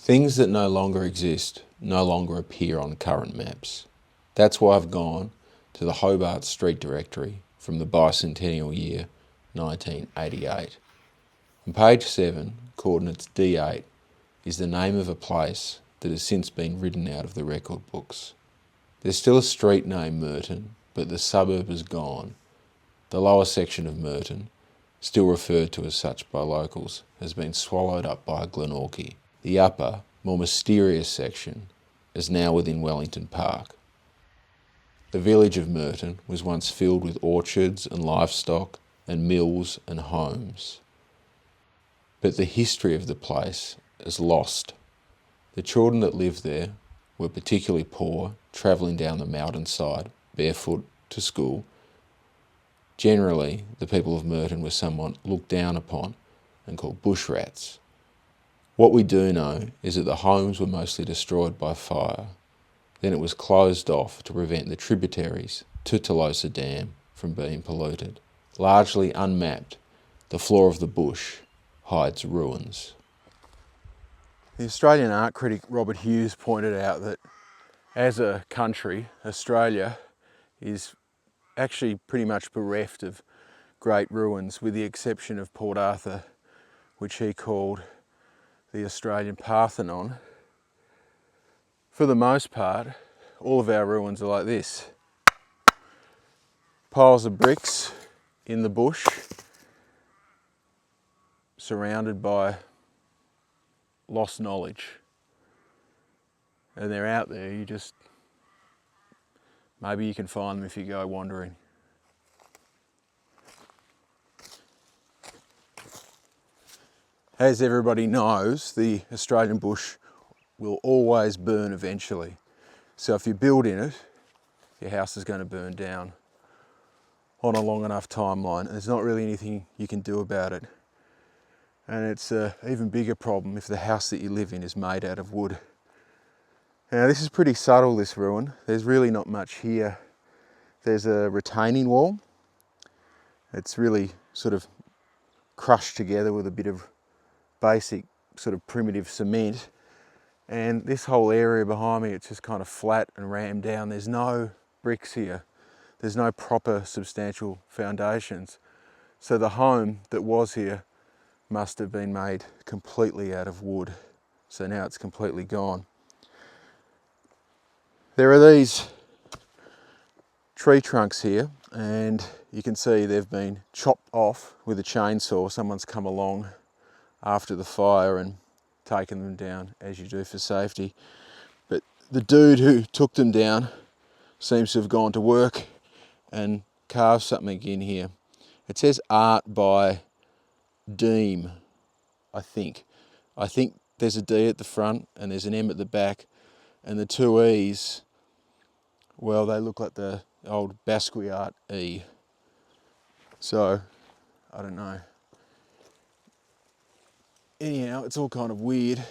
Things that no longer exist no longer appear on current maps. That's why I've gone to the Hobart Street Directory from the bicentennial year 1988. On page 7, coordinates D8, is the name of a place that has since been written out of the record books. There's still a street named Merton, but the suburb is gone. The lower section of Merton, still referred to as such by locals, has been swallowed up by Glenorchy. The upper, more mysterious section is now within Wellington Park. The village of Merton was once filled with orchards and livestock and mills and homes. But the history of the place is lost. The children that lived there were particularly poor, travelling down the mountainside barefoot to school. Generally, the people of Merton were somewhat looked down upon and called bush rats. What we do know is that the homes were mostly destroyed by fire. Then it was closed off to prevent the tributaries to Tolosa Dam from being polluted. Largely unmapped, the floor of the bush hides ruins. The Australian art critic Robert Hughes pointed out that as a country, Australia is actually pretty much bereft of great ruins, with the exception of Port Arthur, which he called the Australian Parthenon. For the most part, all of our ruins are like this. Piles of bricks in the bush, surrounded by lost knowledge. And they're out there, maybe you can find them if you go wandering. As everybody knows, the Australian bush will always burn eventually. So if you build in it, your house is going to burn down on a long enough timeline, and there's not really anything you can do about it. And it's an even bigger problem if the house that you live in is made out of wood. Now this is pretty subtle, this ruin. There's really not much here. There's a retaining wall. It's really sort of crushed together with a bit of basic sort of primitive cement, and this whole area behind me, it's just kind of flat and rammed down. There's no bricks here. There's no proper substantial foundations. So the home that was here must have been made completely out of wood. So now it's completely gone. There are these tree trunks here, and you can see they've been chopped off with a chainsaw. Someone's come along after the fire and taken them down, as you do for safety. But the dude who took them down seems to have gone to work and carved something in here. It says art by Deem, I think. I think there's a D at the front and there's an M at the back, and the two E's, well, they look like the old Basquiat E. So, I don't know. Anyhow, it's all kind of weird.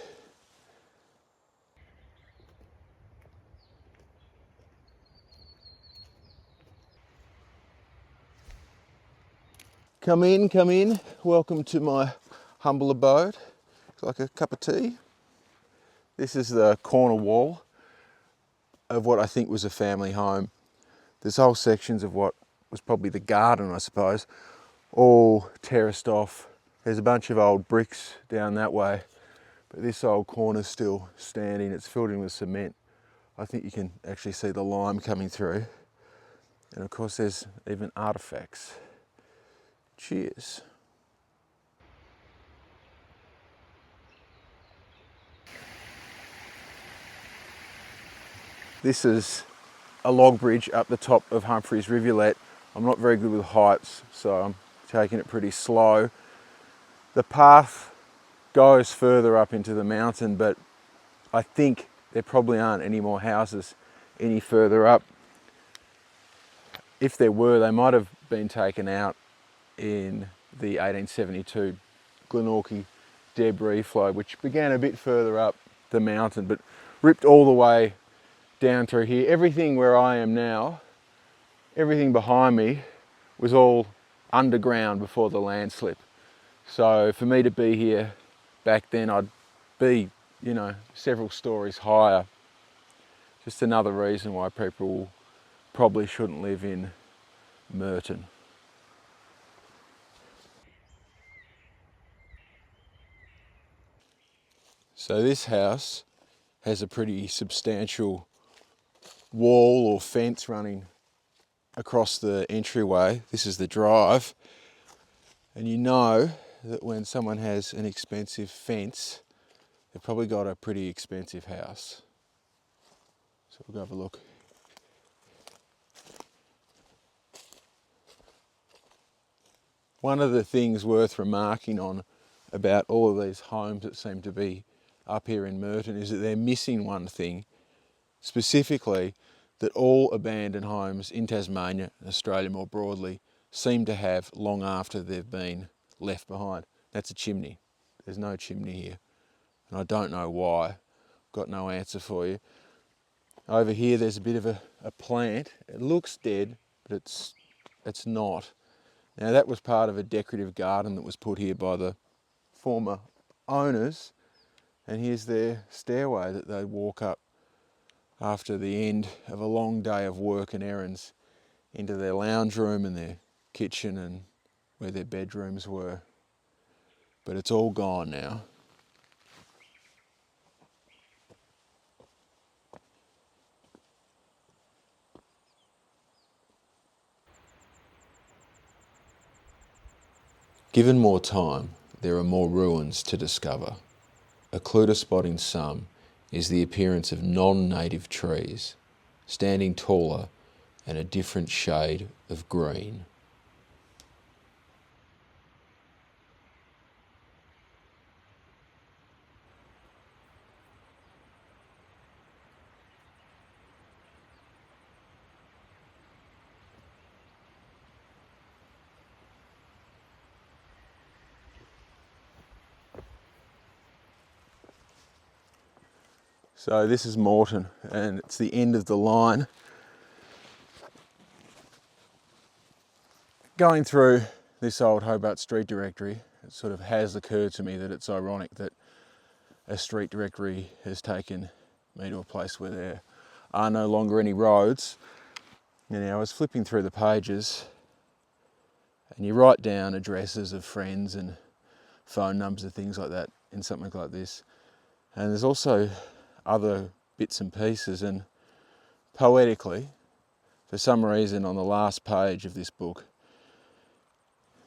Come in, come in. Welcome to my humble abode. Like a cup of tea. This is the corner wall of what I think was a family home. There's whole sections of what was probably the garden, I suppose, all terraced off. There's a bunch of old bricks down that way, but this old corner's still standing. It's filled in with cement. I think you can actually see the lime coming through. And of course there's even artifacts. Cheers. This is a log bridge up the top of Humphreys Rivulet. I'm not very good with heights, so I'm taking it pretty slow. The path goes further up into the mountain, but I think there probably aren't any more houses any further up. If there were, they might have been taken out in the 1872 Glenorchy debris flow, which began a bit further up the mountain, but ripped all the way down through here. Everything where I am now, everything behind me was all underground before the landslip. So for me to be here back then, I'd be you know, several stories higher. Just another reason why people probably shouldn't live in Merton. So this house has a pretty substantial wall or fence running across the entryway. This is the drive. And you know that when someone has an expensive fence, they've probably got a pretty expensive house. So we'll go have a look. One of the things worth remarking on about all of these homes that seem to be up here in Merton is that they're missing one thing, specifically that all abandoned homes in Tasmania, and Australia more broadly, seem to have long after they've been left behind. That's a chimney. There's no chimney here, and I don't know why. Got no answer for you. Over here there's a bit of a plant. It looks dead, but it's not. Now that was part of a decorative garden that was put here by the former owners, and here's their stairway that they walk up after the end of a long day of work and errands into their lounge room and their kitchen and where their bedrooms were. But it's all gone now. Given more time, there are more ruins to discover. A clue to spot in some is the appearance of non-native trees, standing taller and a different shade of green. So this is Merton, and it's the end of the line. Going through this old Hobart street directory, it sort of has occurred to me that it's ironic that a street directory has taken me to a place where there are no longer any roads. And I was flipping through the pages, and you write down addresses of friends and phone numbers and things like that in something like this. And there's also other bits and pieces, and poetically, for some reason on the last page of this book,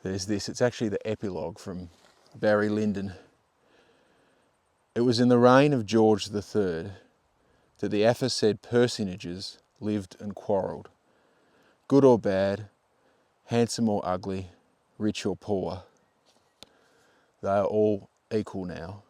there's this. It's actually the epilogue from Barry Lyndon. It was in the reign of George III that the aforesaid personages lived and quarrelled. Good or bad, handsome or ugly, rich or poor, they are all equal now.